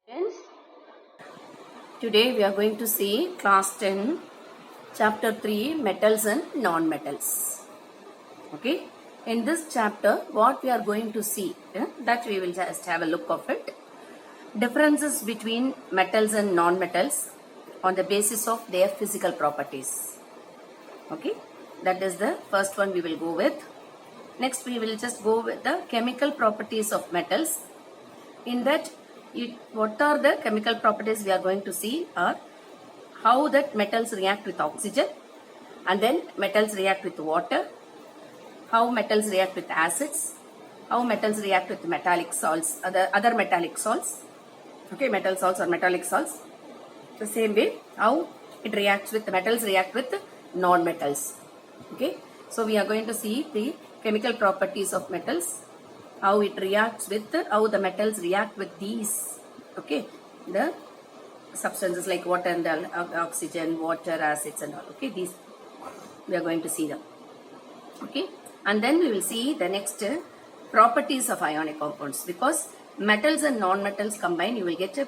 Friends, today we are going to see class 10 chapter 3 metals and non-metals. Okay, in this chapter what we are going to see that we will just have a look of it. Differences between metals and non-metals on the basis of their physical properties. Okay, that is the first one we will go with. Next we will just go with the chemical properties of metals. In that, what are the chemical properties we are going to see are how that metals react with oxygen, and then metals react with water, how metals react with acids, how metals react with metallic salts, other metallic salts, okay, metal salts or metallic salts. The same way how it reacts with metals react with non-metals. Okay, so we are going to see the chemical properties of metals, how it reacts with, how the metals react with these, okay, the substances like water and oxygen, water, acids and all, okay, these we are going to see them, okay, and then we will see the next properties of ionic compounds, because metals and non-metals combined you will get a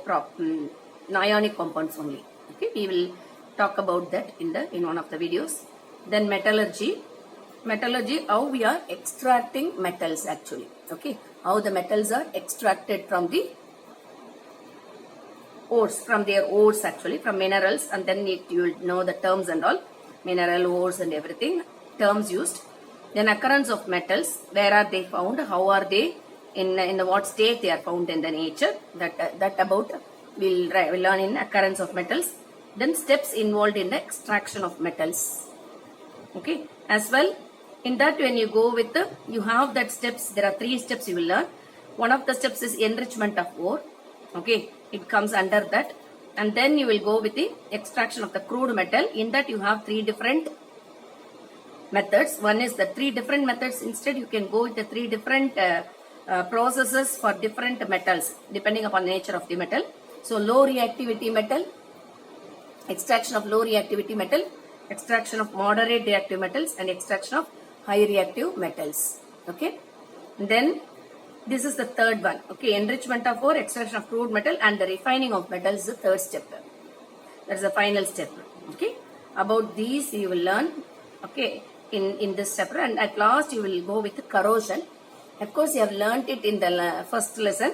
ionic compounds only, okay, we will talk about that in one of the videos. Then metallurgy, how we are extracting metals actually, okay, how the metals are extracted from the ores, from their ores actually, from minerals, and then you will know the terms and all, mineral ores and everything, terms used. Then occurrence of metals, where are they found, how are they, in what state they are found in the nature, that about we'll learn in occurrence of metals. Then steps involved in the extraction of metals, okay, as well. In that, when you go with you have that steps, there are 3 steps you will learn. One of the steps is enrichment of ore, okay, it comes under that. And then you will go with the extraction of the crude metal. In that you have 3 different methods. One is the 3 different methods. Instead you can go with the 3 different processes for different metals depending upon the nature of the metal. So low reactivity metal, extraction of low reactivity metal, extraction of moderate reactive metals, and extraction of high reactive metals, okay. Then this is the third one, okay, enrichment of ore, extraction of crude metal, and the refining of metal is the third step. That is the final step, okay. About these you will learn, okay, in this chapter, and at last you will go with corrosion. Of course you have learnt it in the first lesson,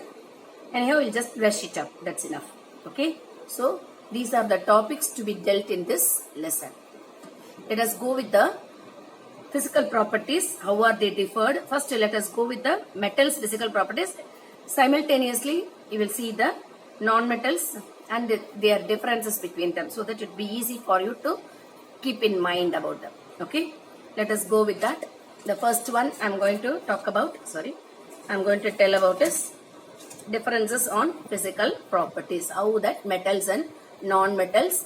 and here we'll just brush it up, that's enough, okay. So these are the topics to be dealt in this lesson. Let us go with the physical properties, how are they differed. First let us go with the metals physical properties. Simultaneously you will see the non-metals and their differences between them, so that it will be easy for you to keep in mind about them, okay. Let us go with that. The first one I'm going to talk about, I'm going to tell about is differences on physical properties, how that metals and non-metals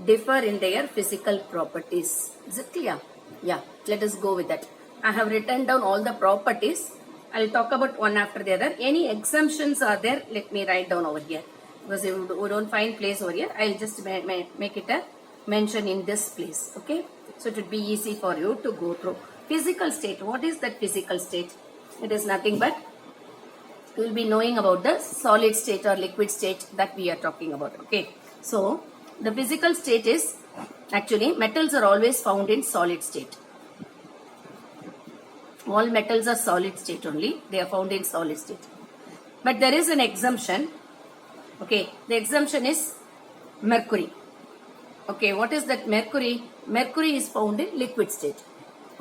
differ in their physical properties. Is it clear? Yeah, let us go with that. I have written down all the properties. I'll talk about one after the other. Any exemptions are there, let me write down over here, because we don't find place over here. I'll just make it a mention in this place, okay. So it would be easy for you to go through. Physical state, what is that physical state? It is nothing but you will be knowing about the solid state or liquid state that we are talking about, okay. So the physical state is, actually metals are always found in solid state. All metals are solid state only, they are found in solid state. But there is an exemption, okay. The exemption is mercury, okay. What is that mercury? Mercury is found in liquid state,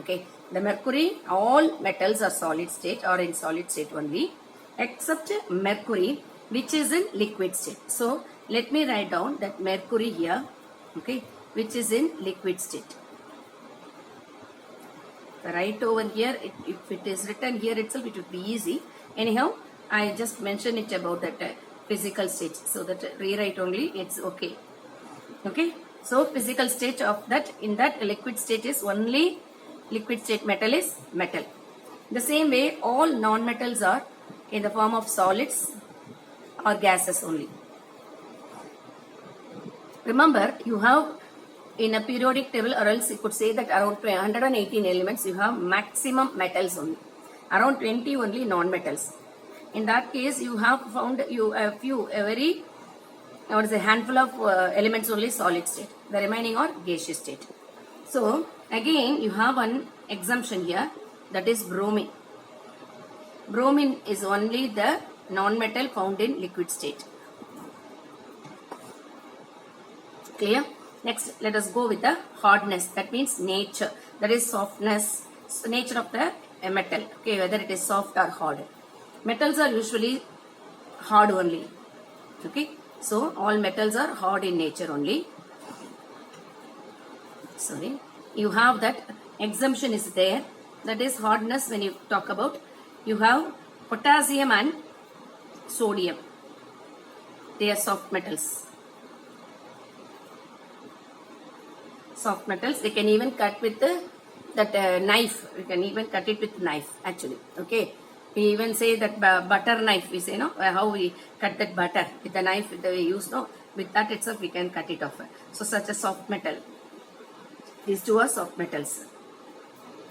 okay. The mercury, all metals are solid state or in solid state only, except mercury, which is in liquid state. So let me write down that mercury here, okay, which is in liquid state. Right over here, if it is written here itself, it would be easy. Anyhow, I just mentioned it about that physical state, so that rewrite only, it's okay, okay. So physical state of that, in that liquid state is only liquid state metal is metal. The same way all non-metals are in the form of solids or gases only. Remember, you have in a periodic table, or else you could say that around 118 elements you have maximum metals only, around 20 only non-metals. In that case, you have found a very, or is a handful of elements only solid state. The remaining are gaseous state. So again, you have one exemption here, that is bromine. Bromine is only the non-metal found in liquid state. Clear? Next, let us go with the hardness. That means nature. That is softness, nature of the metal. Okay, whether it is soft or hard. Metals are usually hard only. Okay, so all metals are hard in nature only. Sorry, you have that exemption is there. That is hardness. When you talk about, you have potassium and sodium. They are soft metals. Soft metals. They can even cut with that knife. We can even cut it with knife actually. Okay. We even say that butter knife. We say, no, how we cut that butter with the knife that we use. No, with that itself we can cut it off. So such a soft metal. These two are soft metals.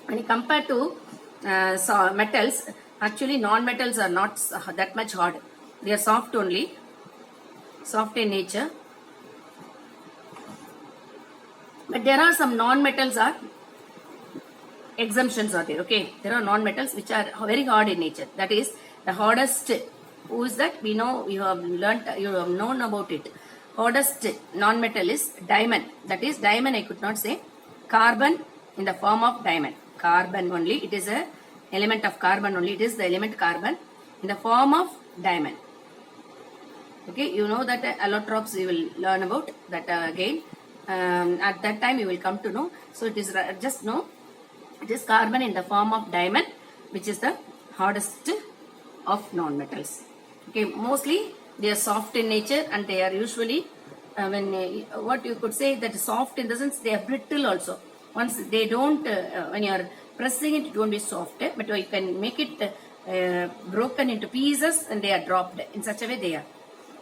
When you compare to metals, actually non-metals are not that much hard. They are soft only, soft in nature. But there are some non-metals are exemptions are there. Okay, there are non-metals which are very hard in nature. That is the hardest. Who is that? We know, you have learnt, you have known about it. Hardest non-metal is diamond. That is diamond. I could not say carbon in the form of diamond. Carbon only. It is a element of carbon only. It is the element carbon in the form of diamond. Okay, you know that allotropes we will learn about that again. At that time you will come to know. So it is just know it is carbon in the form of diamond, which is the hardest of non-metals. Okay, mostly they are soft in nature and they are usually what you could say that soft in the sense they are brittle also. Once they don't, when you are pressing it, it won't be soft, but you can make it broken into pieces and they are dropped in such a way they are.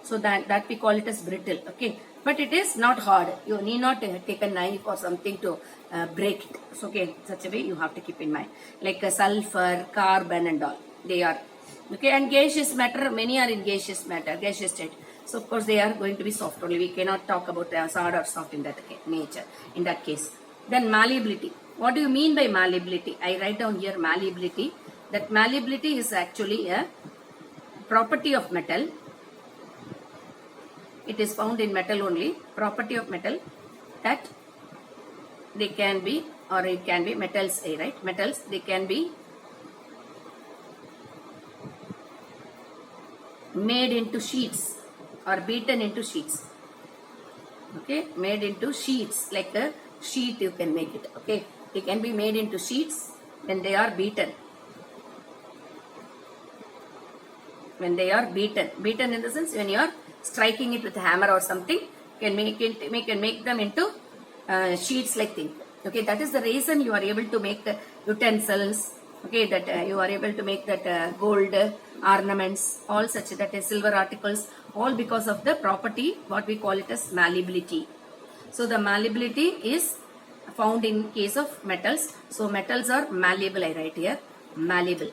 So that we call it as brittle. Okay, but it is not hard. You need not take a knife or something to break it. So, okay, such a way you have to keep in mind. Like sulfur, carbon and all. They are. Okay, and gaseous matter, many are in gaseous matter, gaseous state. So, of course, they are going to be soft only. We cannot talk about hard or soft in that nature, in that case. Then malleability. What do you mean by malleability? I write down here malleability. That malleability is actually a property of metal. It is found in metal only. Property of metal that they can be, or it can be metals, right? Metals, they can be made into sheets or beaten into sheets. Okay, made into sheets, like a sheet you can make it. Okay, they can be made into sheets when they are beaten. When they are beaten. Beaten in the sense when you are striking it with a hammer or something, can make them into sheets like thing. Okay, that is the reason you are able to make the utensils. Okay, that you are able to make that gold ornaments, all such, that is silver articles, all because of the property what we call it as malleability. So the malleability is found in case of metals. So metals are malleable. I write here malleable.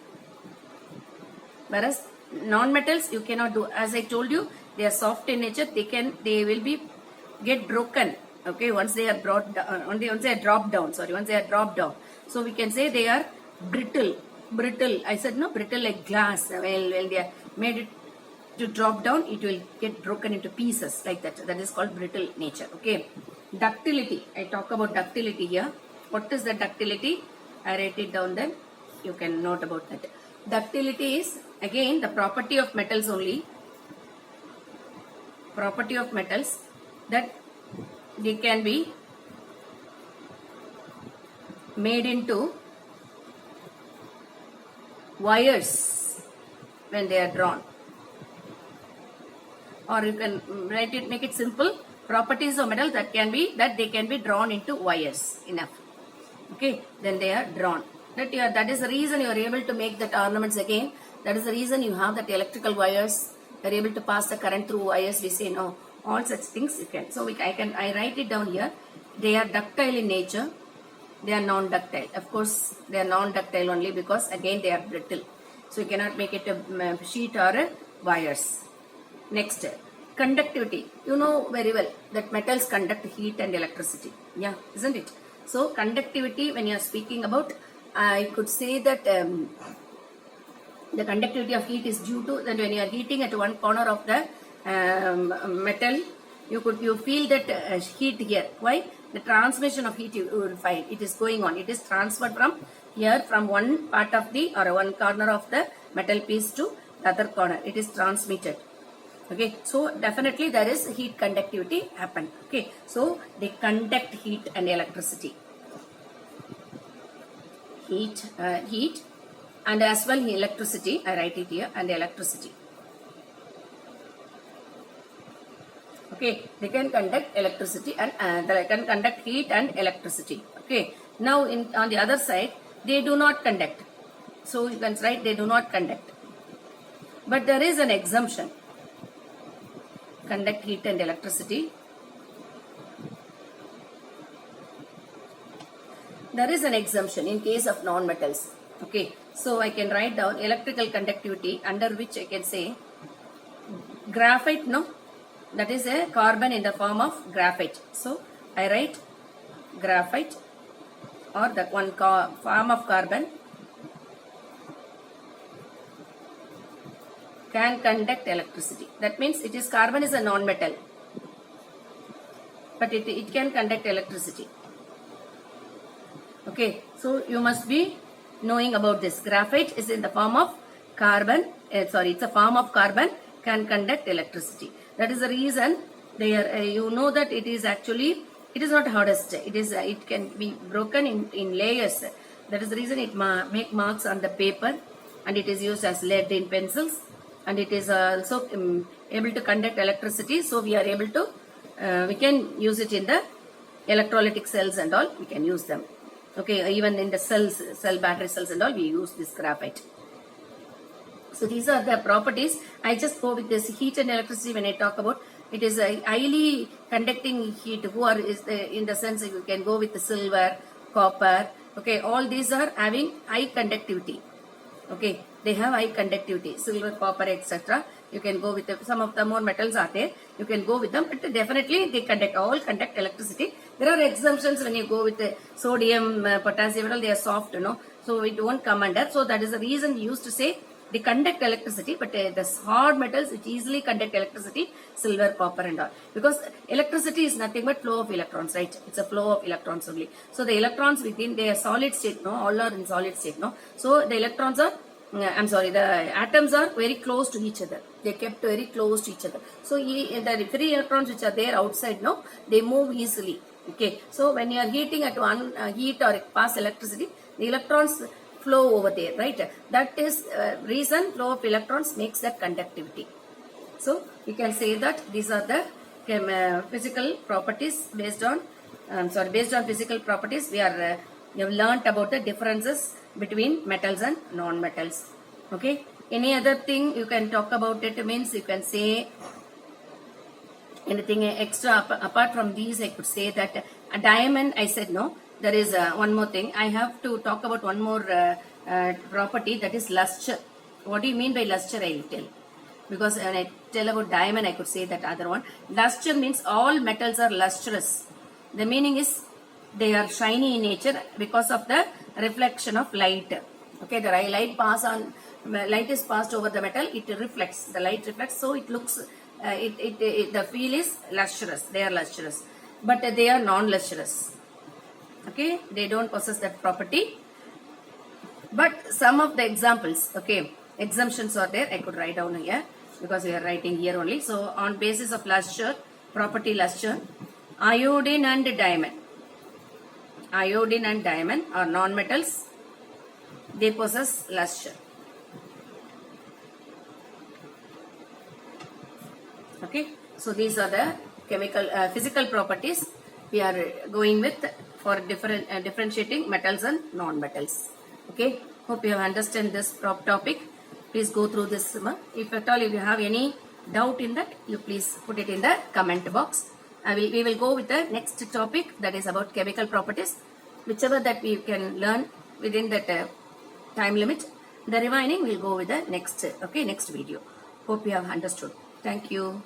Whereas non-metals you cannot do. As I told you, they are soft in nature. They will be get broken. Okay, once they are brought down, once they are dropped down. Sorry, once they are dropped down. So we can say they are brittle. Brittle. I said no, brittle like glass. Well, they are made it to drop down, it will get broken into pieces like that. That is called brittle nature. Okay. Ductility. I talk about ductility here. What is the ductility? I write it down then. You can note about that. Ductility is again the property of metals only. Property of metals that they can be made into wires when they are drawn. Or you can write it, make it simple. Properties of metal that they can be drawn into wires. Enough. Okay, then they are drawn. That is the reason you are able to make that ornaments again. That is the reason you have that electrical wires. You are able to pass the current through wires. We say no, all such things you can. So I write it down here. They are ductile in nature. They are non-ductile. Of course, they are non-ductile only because again they are brittle. So you cannot make it a sheet or a wires. Next, conductivity. You know very well that metals conduct heat and electricity. Yeah, isn't it? So conductivity, when you are speaking about, I could say that the conductivity of heat is due to that when you are heating at one corner of the metal, you feel that heat here. Why? The transmission of heat you will find it is going on. It is transferred from here, from one part of the or one corner of the metal piece to the other corner. It is transmitted. Okay, so definitely there is heat conductivity happen. Okay, so they conduct heat and electricity. Heat and as well electricity. I write it here, and electricity. Okay, they can conduct electricity and they can conduct heat and electricity. Okay, now on the other side, they do not conduct. So you can write they do not conduct. But there is an exemption. Conduct heat and electricity. There is an exemption in case of non-metals. Okay, so I can write down electrical conductivity, under which I can say graphite, no? That is a carbon in the form of graphite. So I write graphite, or that one form of carbon can conduct electricity. That means it is carbon is a non-metal, but it can conduct electricity. Okay, so you must be knowing about this. Graphite is in the form of carbon, it's a form of carbon, can conduct electricity. That is the reason they are, you know that it is actually, it is not hardest. It can be broken in layers. That is the reason it make marks on the paper, and it is used as lead in pencils, and it is also able to conduct electricity. So we are able to, we can use it in the electrolytic cells and all, we can use them. Okay, even in the cells, battery cells and all, we use this graphite. So these are the properties. I just go with this heat and electricity when I talk about. It is a highly conducting heat. In the sense you can go with the silver, copper. Okay, all these are having high conductivity. Okay, they have high conductivity. Silver, copper, etc. You can go with some of the more metals are there. You can go with them, but definitely they all conduct electricity. There are exemptions when you go with the sodium, potassium, they are soft, so it won't come under. So that is the reason we used to say they conduct electricity, but the hard metals which easily conduct electricity, silver, copper and all. Because electricity is nothing but flow of electrons, right? It's a flow of electrons only. So the electrons within, they are solid state, all are in solid state, So the electrons are, the atoms are very close to each other. They kept very close to each other. So the free electrons which are there outside, they move easily. Okay, so when you are heating at one heat or pass electricity, the electrons flow over there, right? That is reason flow of electrons makes that conductivity. So you can say that these are the physical properties based on physical properties. We have learnt about the differences between metals and non-metals. Okay, any other thing you can talk about it, means you can say anything extra apart from these. I could say that a diamond, I said no. There is one more thing. I have to talk about one more property, that is luster. What do you mean by luster? I will tell. Because when I tell about diamond, I could say that other one. Luster means all metals are lustrous. The meaning is they are shiny in nature because of the reflection of light. Okay, the light is passed over the metal, it reflects. The light reflects, so it looks. The feel is lustrous. They are lustrous, but they are non-lustrous. Okay, they don't possess that property. But some of the examples, okay, exemptions are there. I could write down here because we are writing here only. So on basis of luster, property luster, iodine and diamond. Iodine and diamond are non-metals. They possess luster. Okay, so these are the physical properties we are going with for differentiating metals and non-metals. Okay, hope you have understand this topic. Please go through this. If at all if you have any doubt in that, you please put it in the comment box. We will go with the next topic, that is about chemical properties. Whichever that we can learn within that time limit, The remaining we'll go with the next, okay, next video. Hope you have understood. Thank you.